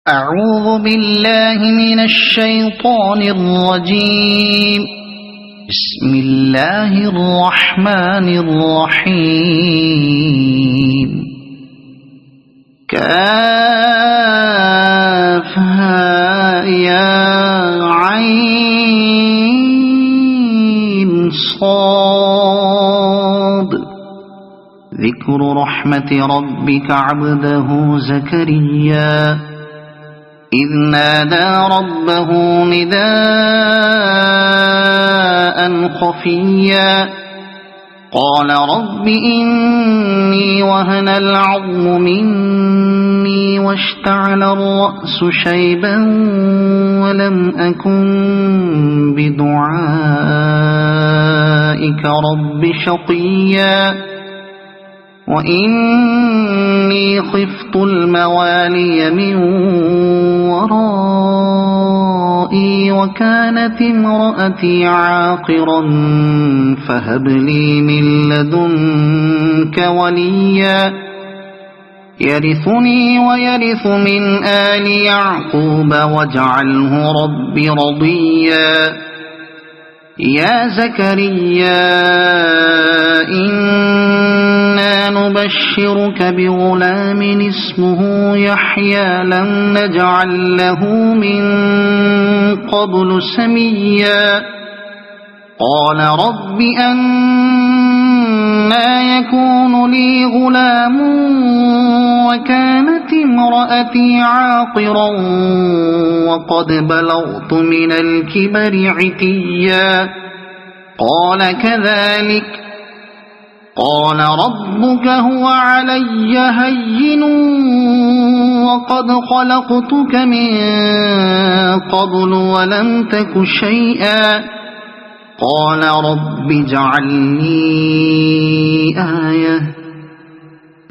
أعوذ بالله من الشيطان الرجيم. بسم الله الرحمن الرحيم. كافها يا عين صاد. ذكر رحمة ربك عبده زكريا إذ نادى ربه نداء خفيا قال رب إني وهن العظم مني واشتعل الرأس شيبا ولم أكن بدعائك رب شقيا وإني خفت الموالي من ورائي وكانت امرأتي عاقرا فهب لي من لدنك وليا يرثني ويرث من آل يعقوب واجعله رب رضيا. يا زكريا إنا نبشرك بغلام اسمه يحيى لم نجعل له من قبل سميا قال رب أنى يكون لي غلام وكانت امرأتي عاقرا وقد بلغت من الكبر عتيا قال كذلك قال ربك هو علي هين وقد خلقتك من قبل ولم تك شيئا قال رب اجعل لي آية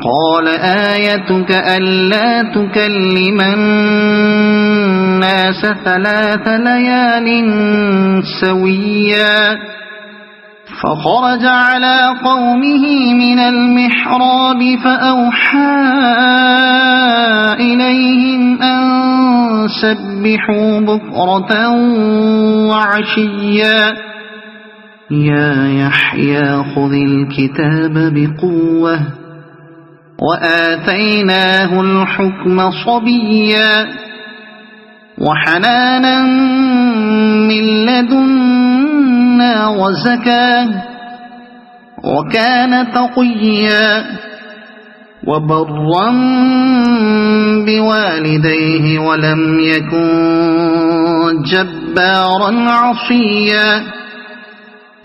قال آيتك ألا تكلم الناس 3 ليال سويا فخرج على قومه من المحراب فأوحى إليهم أن سبحوا بكرة وعشيا يا يحيى خذ الكتاب بقوة وآتيناه الحكم صبيا وحنانا من لدنا وزكاة وكان تقيا وبرا بوالديه ولم يكن جبارا عصيا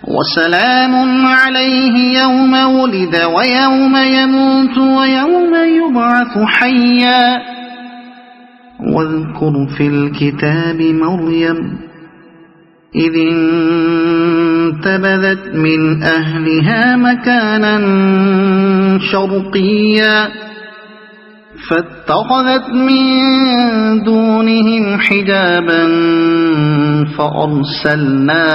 وسلام عليه يوم ولد ويوم يموت ويوم يبعث حيا واذكر في الكتاب مريم إذ انتبذت من أهلها مكانا شرقيا فاتخذت من دونهم حجابا فأرسلنا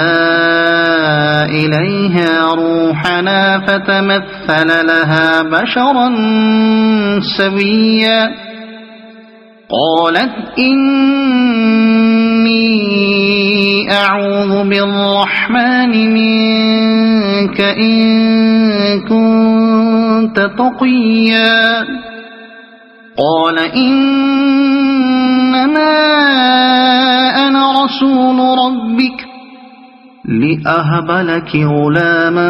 إليها روحنا فتمثل لها بشرا سويا قالت إني أعوذ بالرحمن منك إن كنت تقيا قال إنما أنا رسول ربك لأهب لك غلاما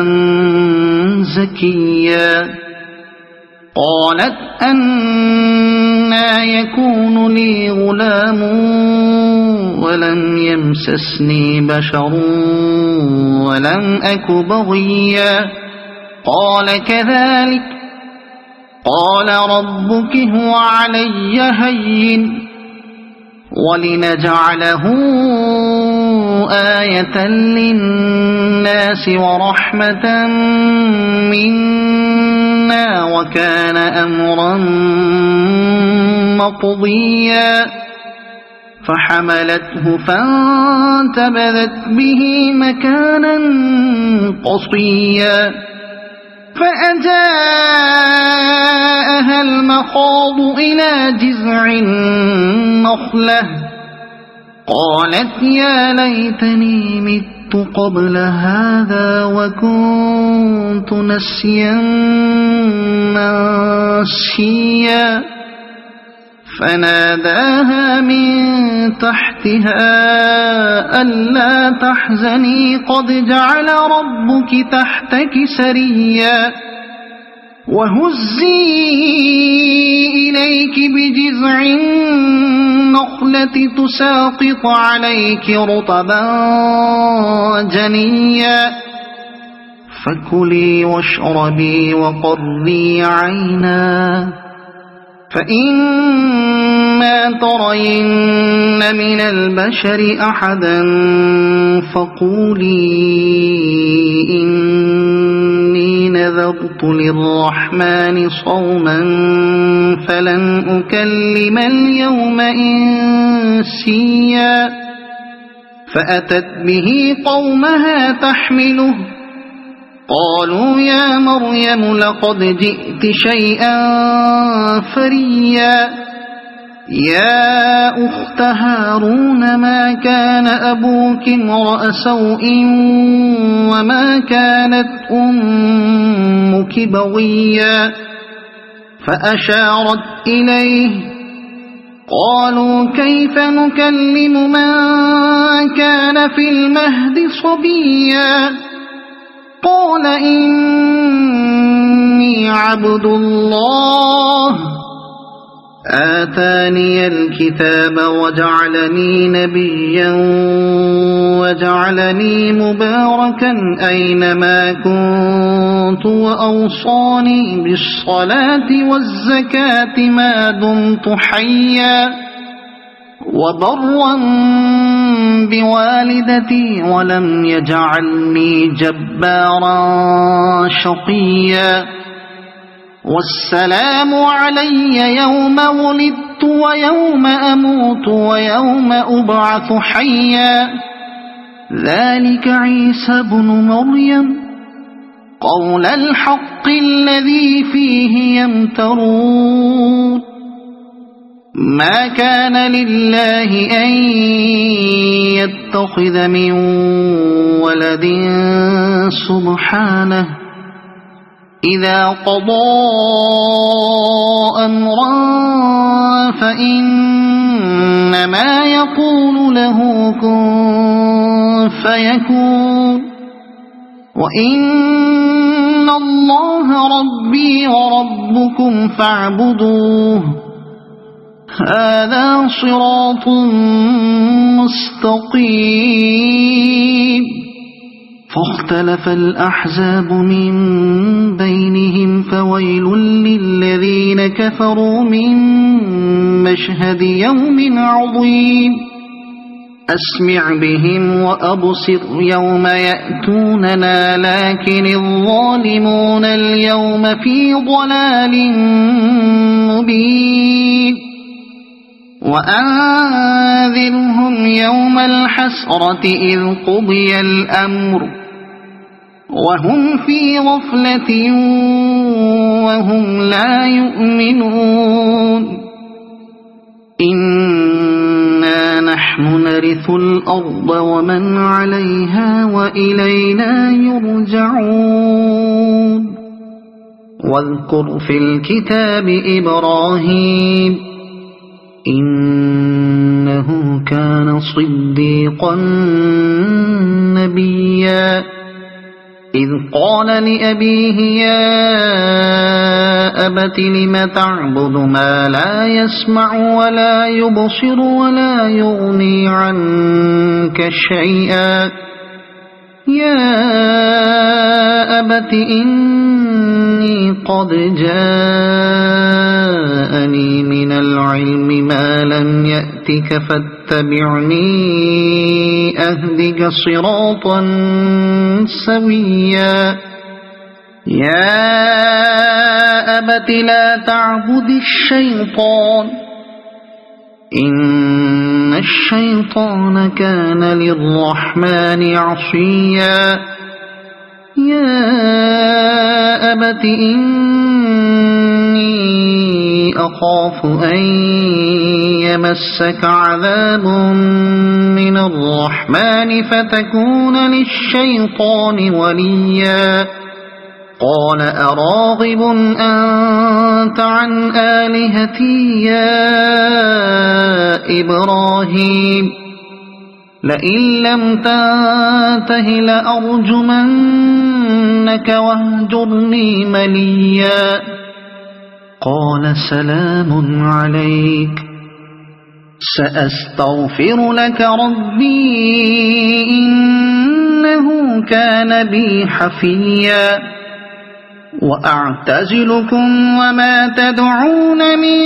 زكيا قالت أنى يكون لي غلام ولم يمسسني بشر ولم أك بغيا قال كذلك قال ربك هو علي هين ولنجعله آية للناس ورحمة منا وكان أمرا مقضيا فحملته فانتبذت به مكانا قصيا فأجاءها المخاض إلى جذع النخلة النخلة قالت يا ليتني مت قبل هذا وكنت نسيا منسيا فناداها من تحتها ألا تحزني قد جعل ربك تحتك سريا وهزي إليك بجذع النخلة تساقط عليك رطبا جنيا فكلي واشربي وقري عينا فإما ترين من البشر أحدا فقولي إني نذرت للرحمن صوما فلن أكلم اليوم إنسيا فأتت به قومها تحمله قالوا يا مريم لقد جئت شيئا فريا يا أخت هارون ما كان أبوك امرأ سوء وما كانت أمك بغيا فأشارت إليه قالوا كيف نكلم من كان في المهد صبيا قال إني عبد الله آتاني الكتاب وجعلني نبيا وجعلني مباركا أينما كنت وأوصاني بالصلاة والزكاة ما دمت حيا وبرا بوالدتي ولم يجعلني جبارا شقيا والسلام علي يوم ولدت ويوم أموت ويوم أبعث حيا ذلك عيسى بن مريم قول الحق الذي فيه يمترون ما كان لله أن يتخذ من ولد سبحانه إذا قضى أمرا فإنما يقول له كن فيكون وإن الله ربي وربكم فاعبدوه هذا صراط مستقيم فاختلف الأحزاب من بينهم فويل للذين كفروا من مشهد يوم عظيم أسمع بهم وأبصر يوم يأتوننا لكن الظالمون اليوم في ضلال مبين وأنذرهم يوم الحسرة إذ قضي الأمر وهم في غفلة وهم لا يؤمنون إنا نحن نرث الأرض ومن عليها وإلينا يرجعون واذكر في الكتاب إبراهيم إنه كان صديقا نبيا إذ قال لأبيه يا أبت لم تعبد ما لا يسمع ولا يبصر ولا يغني عنك شيئا يا أبت إني قد جاءني من العلم ما لم يأتك فاتبعني أهدك صراطا سويا يا أبت لا تعبد الشيطان إن الشيطان كان للرحمن عصيا يا أبت إني أخاف أن يمسك عذاب من الرحمن فتكون للشيطان وليا قال أراغب أنت عن آلهتي يا إبراهيم لئن لم تنته لأرجمنك واهجرني مليا قال سلام عليك سأستغفر لك ربي إنه كان بي حفيا وأعتزلكم وما تدعون من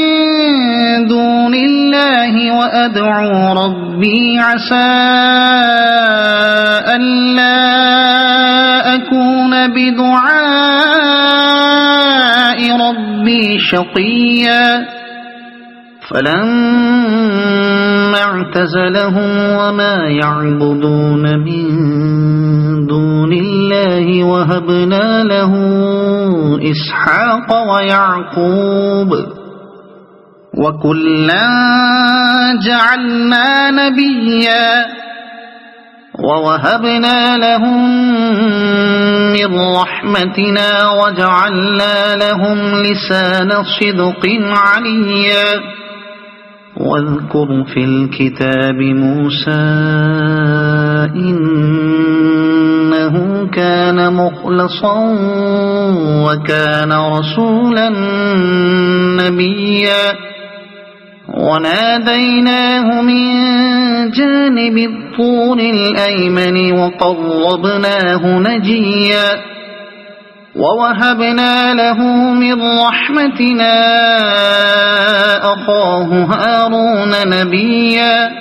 دون الله وأدعو ربي عسى ألا أكون بدعاء ربي شقيا فلما اعتزلهم وما يعبدون من دون الله وهبنا له إسحاق ويعقوب وكلا جعلنا نبيا ووهبنا لهم من رحمتنا وجعلنا لهم لسان صدق عليا واذكر في الكتاب موسى إنه كان مخلصا وكان رسولا نبيا وناديناه من جانب الطور الأيمن وقربناه نجيا ووهبنا له من رحمتنا أخاه هارون نبيا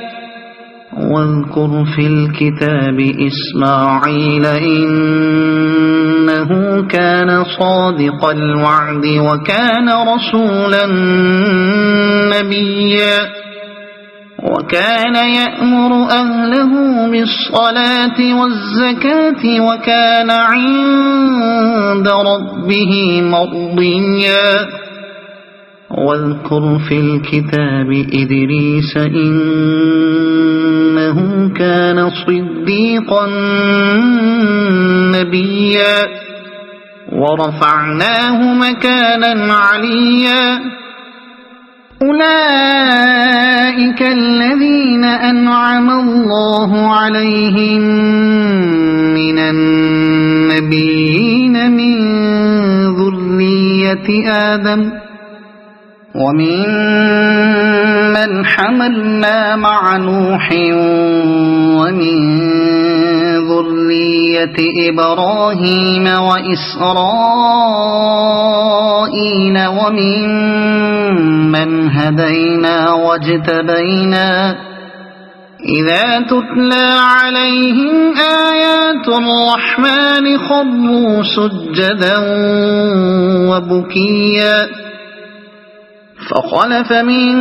واذكر في الكتاب إسماعيل إنه كان صادق الوعد وكان رسولا نبيا وكان يأمر أهله بالصلاة والزكاة وكان عند ربه مرضيا واذكر في الكتاب إدريس إنه كان صديقا نبيا ورفعناه مكانا عليا أولئك الذين أنعم الله عليهم من النبيين من ذرية آدم ومن من حملنا مع نوح ومن ذرية إبراهيم وإسرائيل ومن من هدينا واجتبينا إذا تتلى عليهم آيات الرحمن خروا سجدا وبكيا فخلف من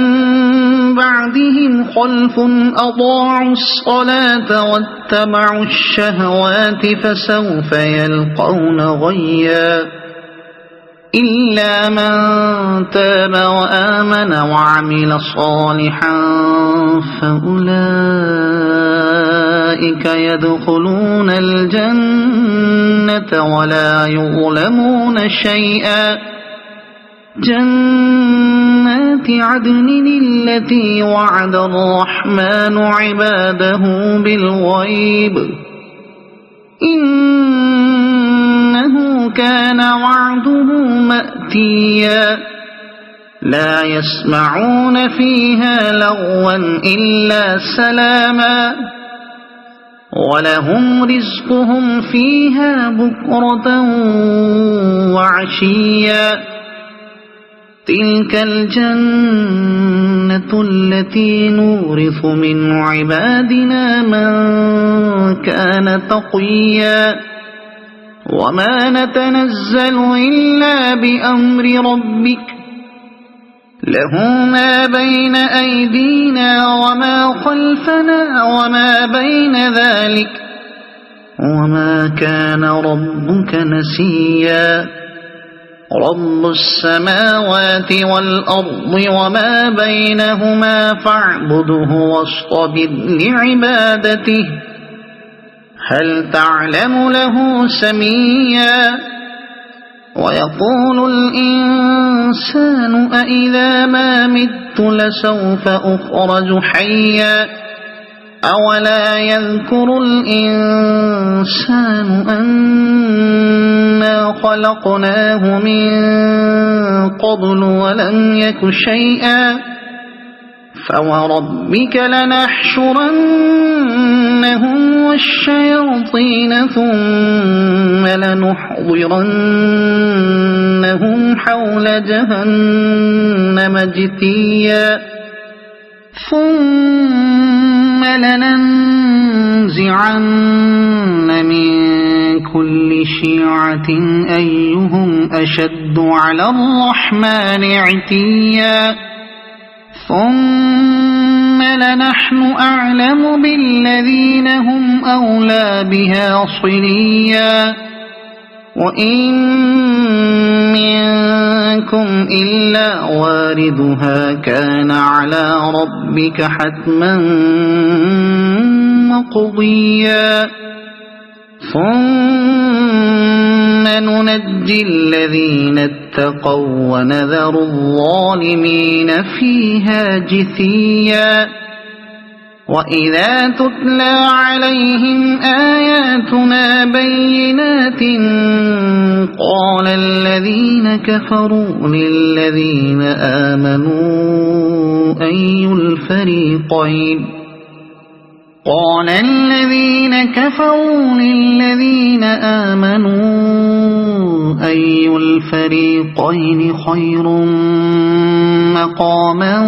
بعدهم خلف أضاعوا الصلاة واتبعوا الشهوات فسوف يلقون غيا إلا من تاب وآمن وعمل صالحا فأولئك يدخلون الجنة ولا يظلمون شيئا جنات عدن التي وعد الرحمن عباده بالغيب إنه كان وعده مأتيا لا يسمعون فيها لغوا إلا سلاما ولهم رزقهم فيها بكرة وعشيا تلك الجنة التي نورث من عبادنا من كان تقيا وما نتنزل إلا بأمر ربك له ما بين أيدينا وما خلفنا وما بين ذلك وما كان ربك نسيا رب السماوات والأرض وما بينهما فاعبده واصطبر لعبادته هل تعلم له سميا ويقول الإنسان أإذا ما مت لسوف أخرج حيا أولا يذكر الإنسان أنا خلقناه من قبل ولم يك شيئا فوربك لنحشرنهم والشياطين ثم لنحضرنهم حول جهنم جثيا ثم لننزعن من كل شيعة أيهم أشد على الرحمن عتيا ثم لنحن أعلم بالذين هم أولى بها صليا وإن منكم إلا واردها كان على ربك حتما مقضيا ثم ننجي الذين اتقوا ونذر الظالمين فيها جثيا وإذا تتلى عليهم آياتنا بينات قال الذين كفروا للذين آمنوا أي الفريقين خير مقاما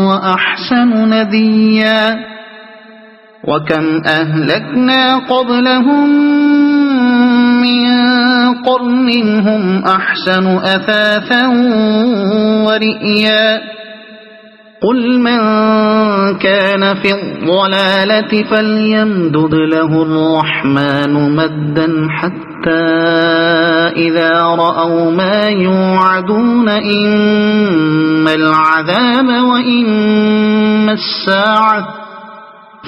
وأحسن نديا وكم أهلكنا قبلهم من قرن هم أحسن أثاثا ورئيا قل من كان في الضلالة فليمدد له الرحمن مدا حتى إذا رأوا ما يوعدون إما العذاب وإما الساعة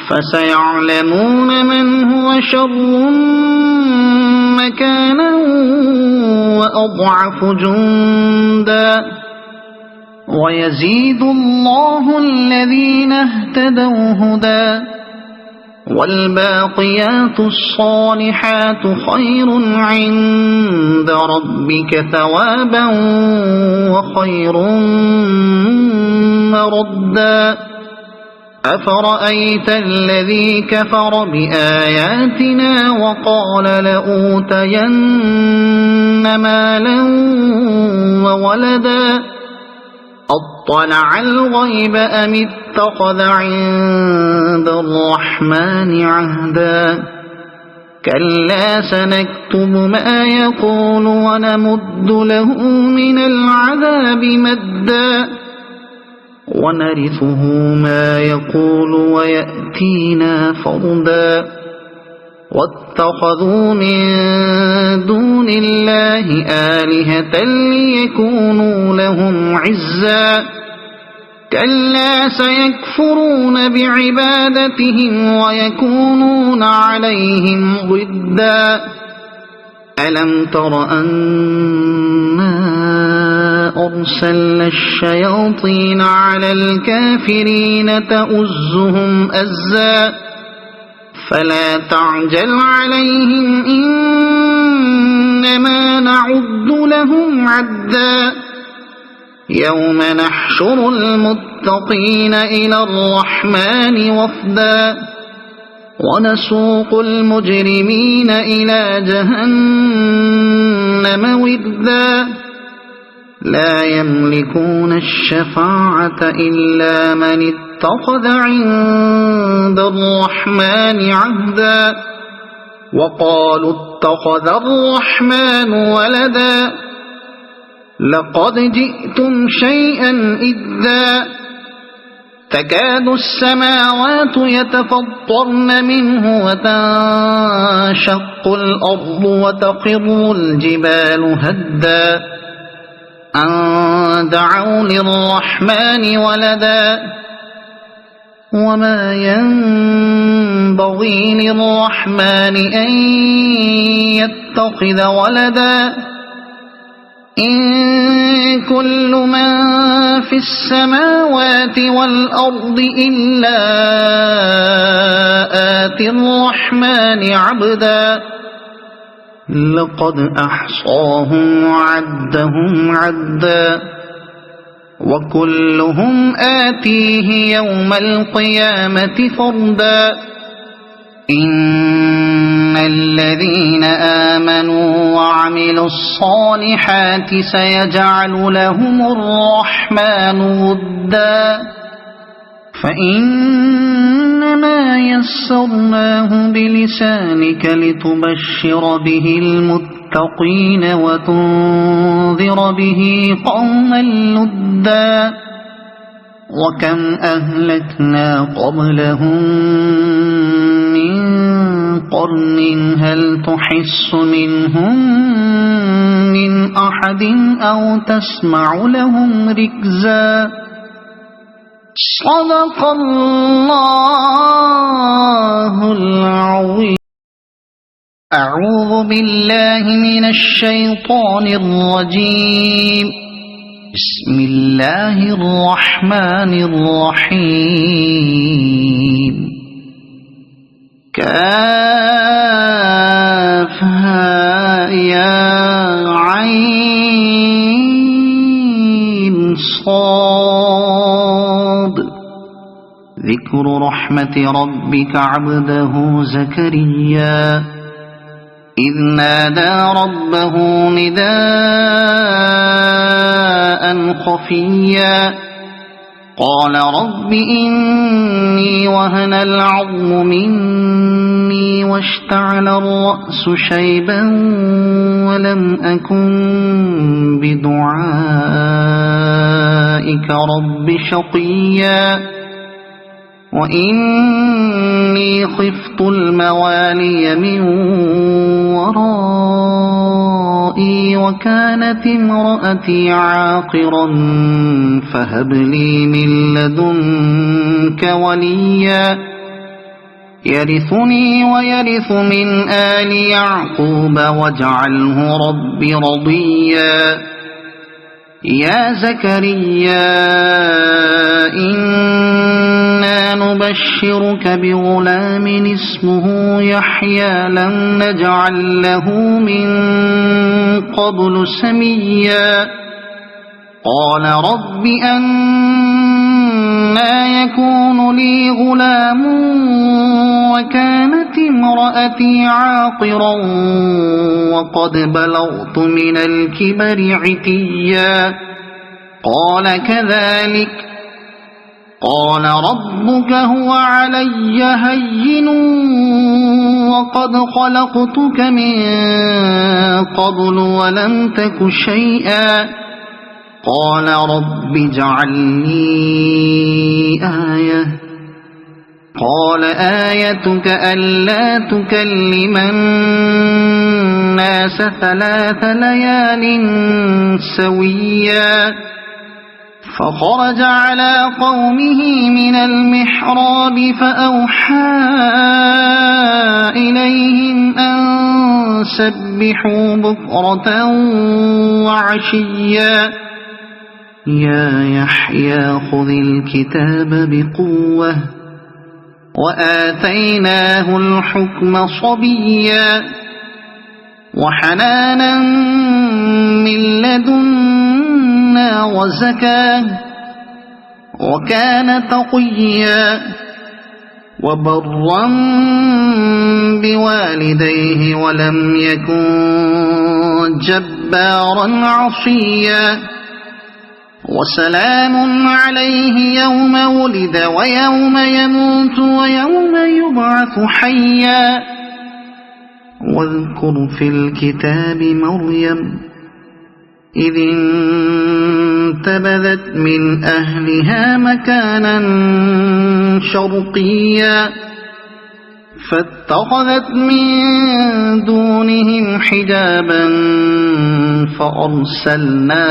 فسيعلمون من هو شر مكانا وأضعف جندا ويزيد الله الذين اهتدوا هدى والباقيات الصالحات خير عند ربك ثوابا وخير مردا أفرأيت الذي كفر بآياتنا وقال لأوتين مالا وولدا أطلع الغيب أم اتخذ عند الرحمن عهدا كلا سنكتب ما يقول ونمد له من العذاب مدا ونرثه ما يقول ويأتينا فردا واتخذوا من دون الله آلهة ليكونوا لهم عزا كلا سيكفرون بعبادتهم ويكونون عليهم ضدا ألم تر أنا أرسلنا الشياطين على الكافرين تؤزهم أزا فلا تعجل عليهم إنما نعد لهم عدا يوم نحشر المتقين إلى الرحمن وفدا ونسوق المجرمين إلى جهنم وردا لا يملكون الشفاعة إلا من اتخذ عند الرحمن عهدا وقالوا اتخذ الرحمن ولدا لقد جئتم شيئا إدا تكاد السماوات يتفطرن منه وتنشق الأرض وتخر الجبال هدا أن دعوا للرحمن ولدا وما ينبغي للرحمن أن يتخذ ولدا إن كل من في السماوات والأرض إلا آتي الرحمن عبدا لقد أحصاهم وعدهم عدا وكلهم آتيه يوم القيامة فردا إن الذين آمنوا وعملوا الصالحات سيجعل لهم الرحمن ودا فإنما يسرناه بلسانك لتبشر به المتقين وتنذر به قوما لدا وكم أهلكنا قبلهم من قرن هل تحس منهم من أحد أو تسمع لهم ركزا صدق الله العظيم. أعوذ بالله من الشيطان الرجيم. بسم الله الرحمن الرحيم. كافها يا عين صاد ذكر رحمة ربك عبده زكريا إذ نادى ربه نداء خفيا قال رب إني وهن العظم مني واشتعل الرأس شيبا ولم أكن بدعائك رب شقيا وإني خفت الموالي من ورائي وكانت امرأتي عاقرا فهب لي من لدنك وليا يرثني ويرث من آل يعقوب واجعله رب رضيا يا زكريا إنا نبشرك بغلام اسمه يحيى لم نجعل له من قبل سميا قال رب أنى يكون لي غلام وكانت امرأتي عاقرا وقد بلغت من الكبر عتيا قال كذلك قال ربك هو علي هين وقد خلقتك من قبل ولم تك شيئا قال رب اجعل لي آية قال آيتك ألا تكلم الناس 3 ليال سويا فخرج على قومه من المحراب فأوحى إليهم أن سبحوا بكرة وعشيا يا يحيى خذ الكتاب بقوة وآتيناه الحكم صبيا وحنانا من لدنا وزكاة وكان تقيا وبرا بوالديه ولم يكن جبارا عصيا وسلام عليه يوم ولد ويوم يموت ويوم يبعث حيا واذكر في الكتاب مريم إذ انتبذت من أهلها مكانا شرقيا فاتخذت من دونهم حجابا فأرسلنا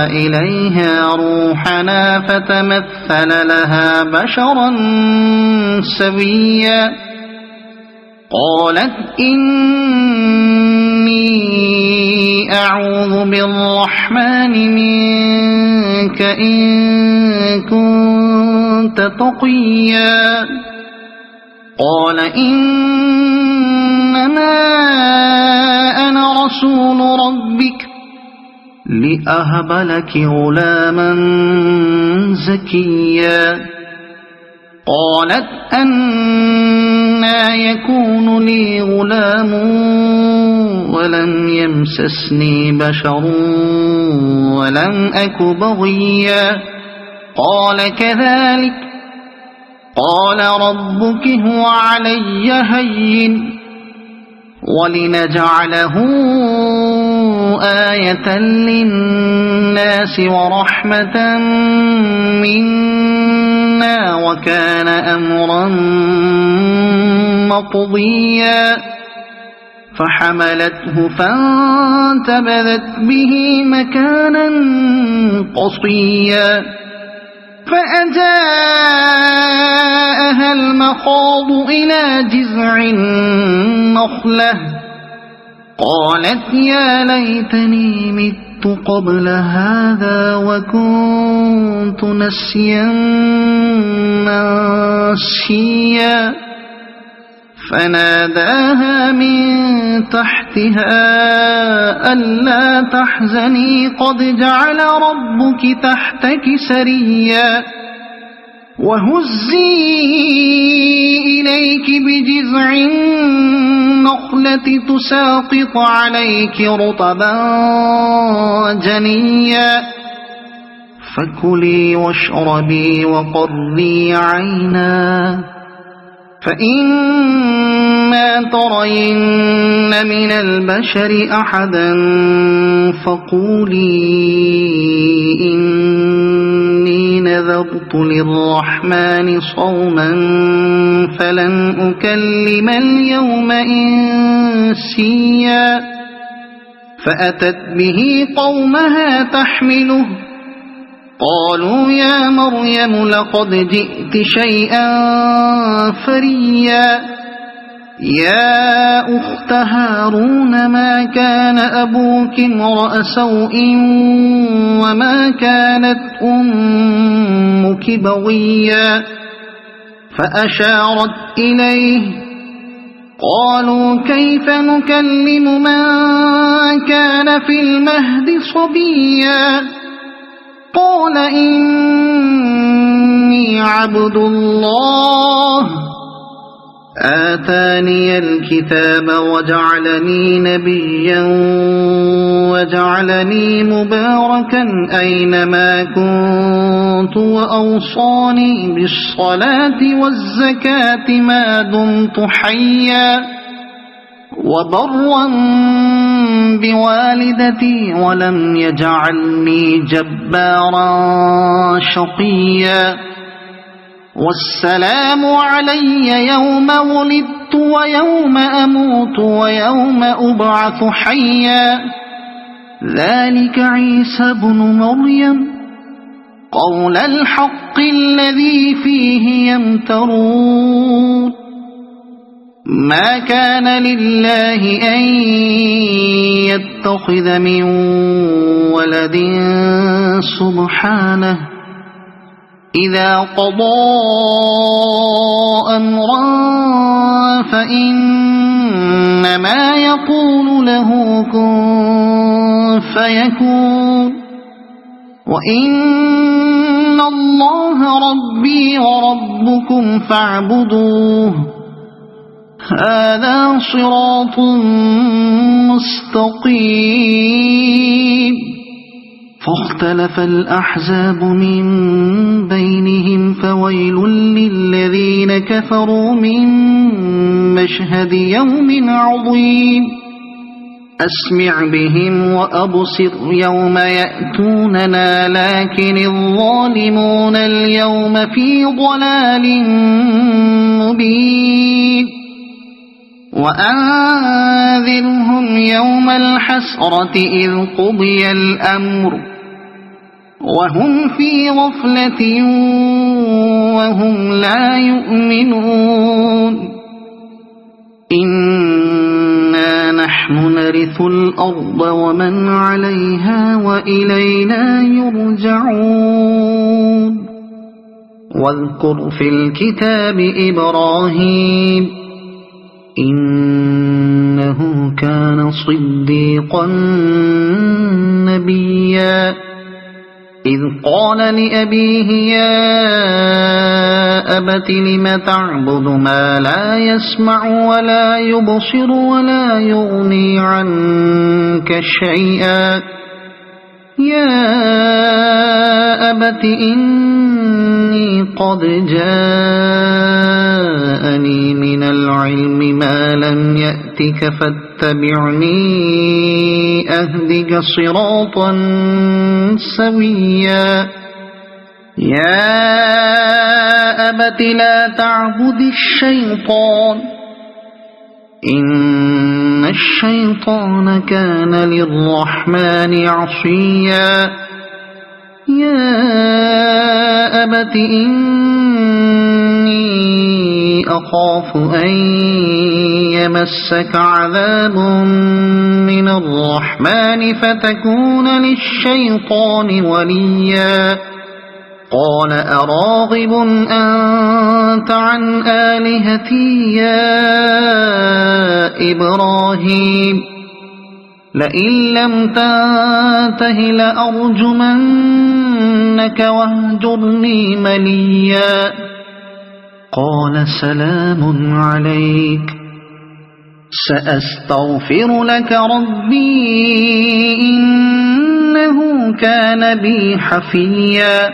إليها روحنا فتمثل لها بشرا سويا قالت إني أعوذ بالرحمن منك إن كنت تقيا قال إنما أنا رسول ربك لأهب لك غلاما زكيا قالت أنى يكون لي غلام ولم يمسسني بشر ولم أك بغيا قال كذلك قال ربك هو علي هين ولنجعله آية للناس ورحمة منا وكان أمرا مقضيا فحملته فانتبذت به مكانا قصيا فأجاءها المخاض إلى جذع النخلة قالت يا ليتني مت قبل هذا وكنت نسيا منسيا فناداها من تحتها ألا تحزني قد جعل ربك تحتك سريا وهزي إليك بجذع النخلة تساقط عليك رطبا جنيا فكلي واشربي وقري عينا فإما ترين من البشر أحدا فقولي إني نذرت للرحمن صوما فلن أكلم اليوم إنسيا فأتت به قومها تحمله قالوا يا مريم لقد جئت شيئا فريا يا أخت هارون ما كان أبوك امرأ سوء وما كانت أمك بغيا فأشارت إليه قالوا كيف نكلم من كان في المهد صبيا قال إني عبد الله آتاني الكتاب وجعلني نبيا وجعلني مباركا أينما كنت وأوصاني بالصلاة والزكاة ما دمت حيا وبرا بوالدتي ولم يجعلني جبارا شقيا والسلام علي يوم ولدت ويوم أموت ويوم أبعث حيا ذلك عيسى بن مريم قول الحق الذي فيه يمترون ما كان لله أن يتخذ من ولد سبحانه إذا قضى أمرا فإنما يقول له كن فيكون وإن الله ربي وربكم فاعبدوه هذا صراط مستقيم فاختلف الأحزاب من بينهم فويل للذين كفروا من مشهد يوم عظيم أسمع بهم وأبصر يوم يأتوننا لكن الظالمون اليوم في ضلال مبين وأنذرهم يوم الحسرة إذ قضي الأمر وهم في غفلة وهم لا يؤمنون إنا نحن نرث الأرض ومن عليها وإلينا يرجعون واذكر في الكتاب إبراهيم إنه كان صديقا نبيا إذ قال لأبيه يا أبت لم تعبد ما لا يسمع ولا يبصر ولا يغني عنك شيئا يا أبت إني قد جاءني من العلم ما لم يأتك فاتبعني أهدك صراطا سويا يا أبت لا تعبد الشيطان إن الشيطان كان للرحمن عصيا يا أبت إني أخاف أن يمسك عذاب من الرحمن فتكون للشيطان وليا قال أراغب أنت عن آلهتي يا إبراهيم لئن لم تنته لأرجمنك واهجرني مليا قال سلام عليك سأستغفر لك ربي إنه كان بي حفيا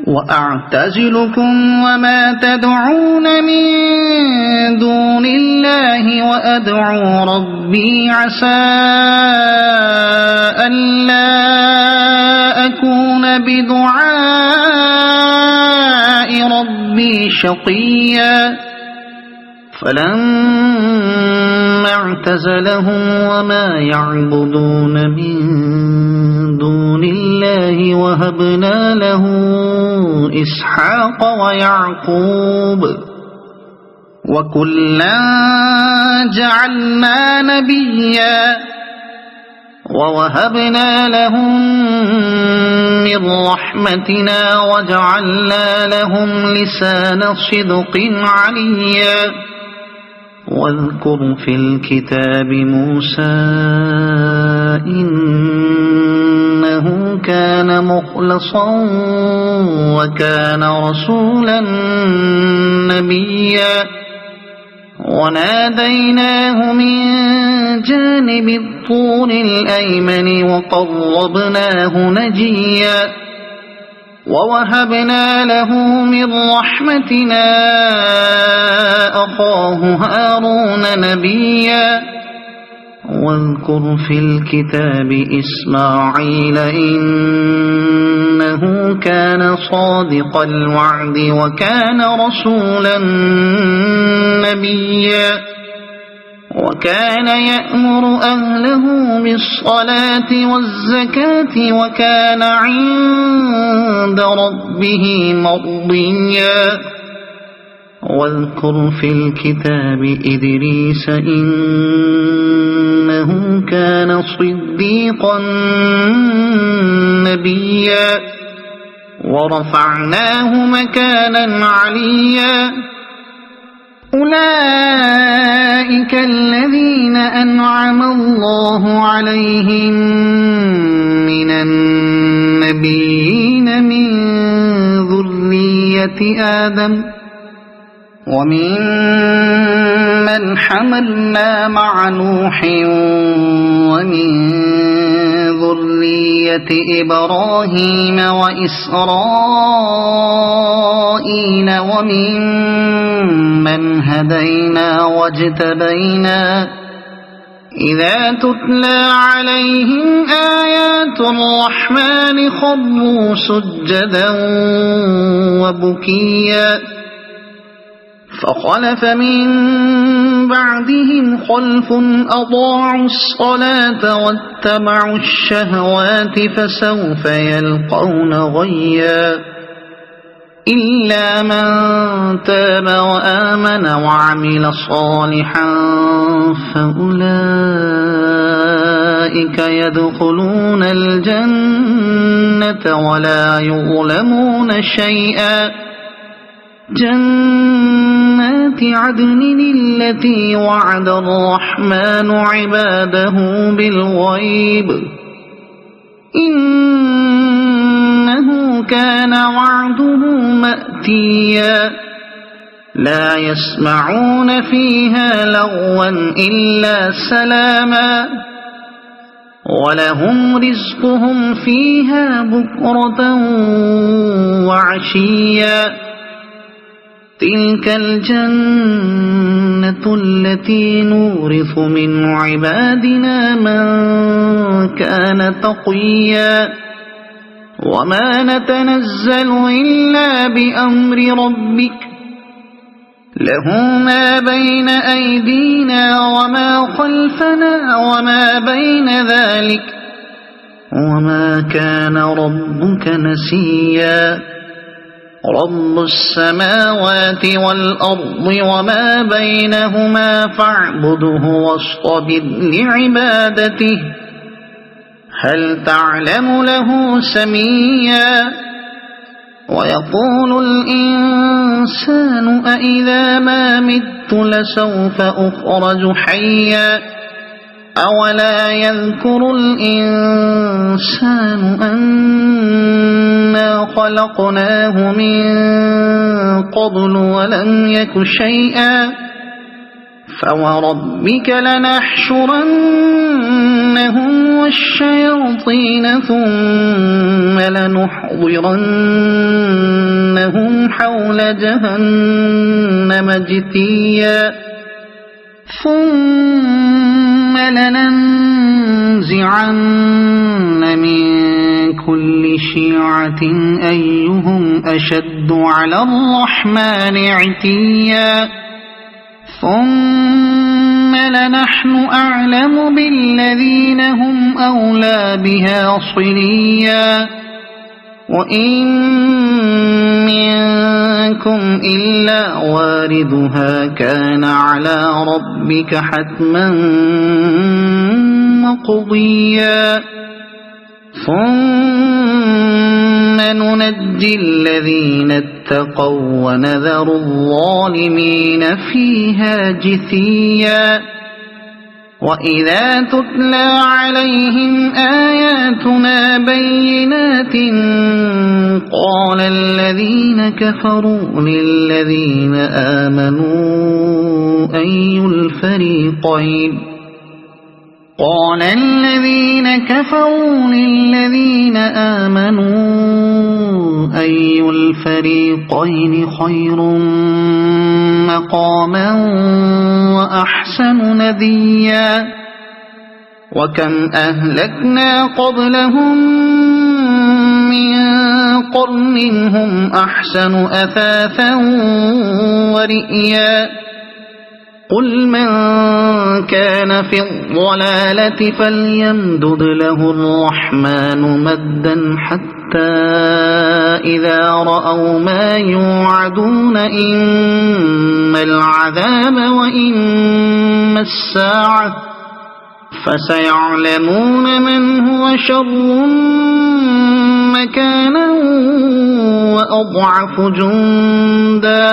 وأعتزلكم وما تدعون من دون الله وأدعو ربي عسى ألا أكون بدعاء ربي شقيا فلما اعتزلهم وما يعبدون من دون الله وهبنا له إسحاق ويعقوب وكلا جعلنا نبيا ووهبنا لهم من رحمتنا وجعلنا لهم لسان صدق عليا واذكر في الكتاب موسى إنه كان مخلصا وكان رسولا نبيا وناديناه من جانب الطور الأيمن وقربناه نجيا ووهبنا له من رحمتنا أخاه هارون نبيا واذكر في الكتاب إسماعيل إنه كان صادق الوعد وكان رسولا نبيا وكان يأمر أهله بالصلاة والزكاة وكان عند ربه مرضيا واذكر في الكتاب إدريس إنه كان صديقا نبيا ورفعناه مكانا عليا أولئك الذين أنعم الله عليهم من النبيين من ذرية آدم ومن من حملنا مع نوح ومن ذرية إبراهيم وإسرائيل ومن من هدينا واجتبينا إذا تتلى عليهم آيات الرحمن خروا سجدا وبكيا فخلف من بعدهم خلف أضاعوا الصلاة واتبعوا الشهوات فسوف يلقون غيا إلا من تاب وآمن وعمل صالحا فأولئك يدخلون الجنة ولا يظلمون شيئا جنات عدن التي وعد الرحمن عباده بالغيب إنه كان وعده مأتيا لا يسمعون فيها لغوا إلا سلاما ولهم رزقهم فيها بكرة وعشيا تلك الجنة التي نورث من عبادنا من كان تقيا وما نتنزل إلا بأمر ربك له ما بين أيدينا وما خلفنا وما بين ذلك وما كان ربك نسيا رب السماوات والأرض وما بينهما فاعبده واصطبر لعبادته هل تعلم له سميا ويقول الإنسان أإذا ما مت لسوف أخرج حيا أولا يذكر الإنسان أنا خلقناه من قبل ولم يك شيئا فوربك لنحشرنهم والشياطين ثم لنحضرنهم حول جهنم جثيا ثم لننزعن من كل شيعة أيهم أشد على الرحمن عتيا ثم لنحن أعلم بالذين هم أولى بها صليا وإن منكم إلا واردها كان على ربك حتما مقضيا ثم ننجي الذين اتقوا ونذر الظالمين فيها جثيا وإذا تتلى عليهم آياتنا بينات قال الذين كفروا للذين آمنوا أي الفريقين قال الذين كفروا للذين آمنوا أي الفريقين خير مقاما وأحسن نديا وكم أهلكنا قبلهم من قرن هم أحسن أثاثا ورئيا قل من كان في الضلالة فليمدد له الرحمن مدا حتى إذا رأوا ما يوعدون إما العذاب وإما الساعة فسيعلمون من هو شر مكانا وأضعف جندا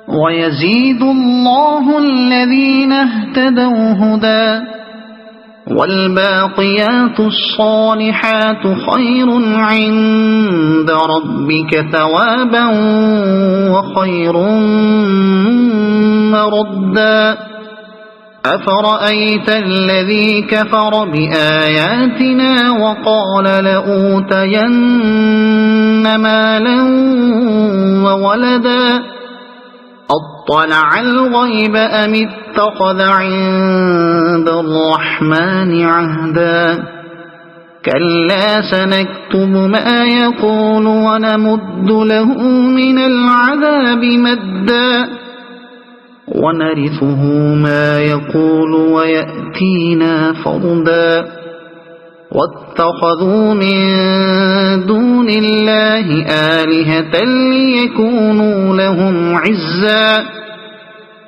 ويزيد الله الذين اهتدوا هدى والباقيات الصالحات خير عند ربك ثوابا وخير مردا أفرأيت الذي كفر بآياتنا وقال لأوتين مالا وولدا أطلع الغيب أم اتخذ عند الرحمن عهدا كلا سنكتب ما يقول ونمد له من العذاب مدا ونرثه ما يقول ويأتينا فردا واتخذوا من دون الله آلهة ليكونوا لهم عزا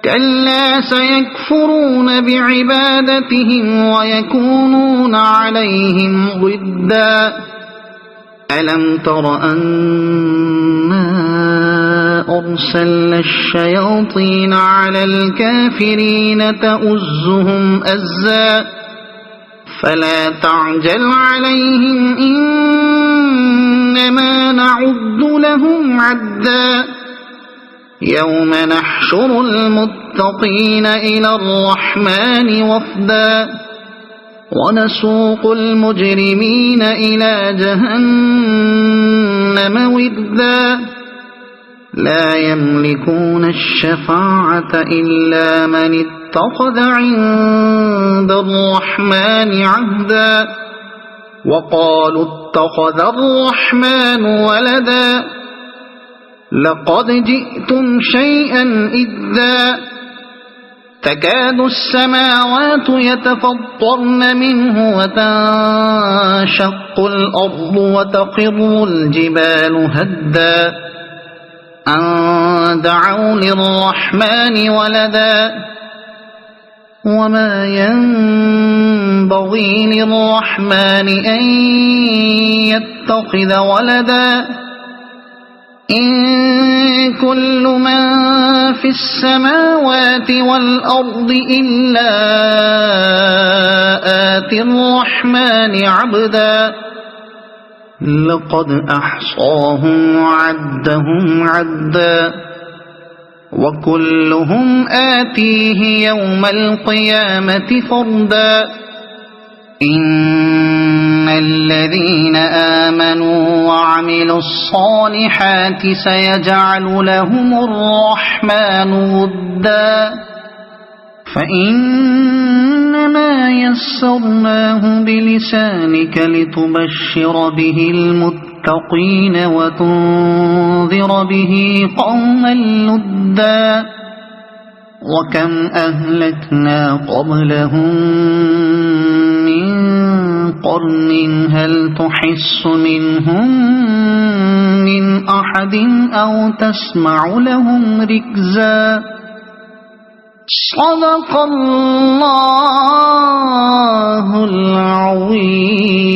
كلا سيكفرون بعبادتهم ويكونون عليهم ضدا ألم تر أنا أرسلنا الشياطين على الكافرين تؤزهم أزا فلا تعجل عليهم إنما نعد لهم عدا يوم نحشر المتقين إلى الرحمن وفدا ونسوق المجرمين إلى جهنم وردا لا يملكون الشفاعة إلا من اتخذ عند الرحمن عهدا وقالوا اتخذ الرحمن ولدا لقد جئتم شيئا إدا تكاد السماوات يتفطرن منه وتنشق الأرض وتخر الجبال هدا أن دعوا للرحمن ولدا وما ينبغي للرحمن أن يتخذ ولدا إن كل من في السماوات والأرض إلا آتي الرحمن عبدا لقد أحصاهم وعدهم عدا وكلهم آتيه يوم القيامة فردا إن الذين آمنوا وعملوا الصالحات سيجعل لهم الرحمن ودا فإنما يسرناه بلسانك لتبشر به المتقين وتنذر به قوما لدا وكم أهلكنا قبلهم من قرن هل تحس منهم من أحد أو تسمع لهم ركزا صدق الله العظيم.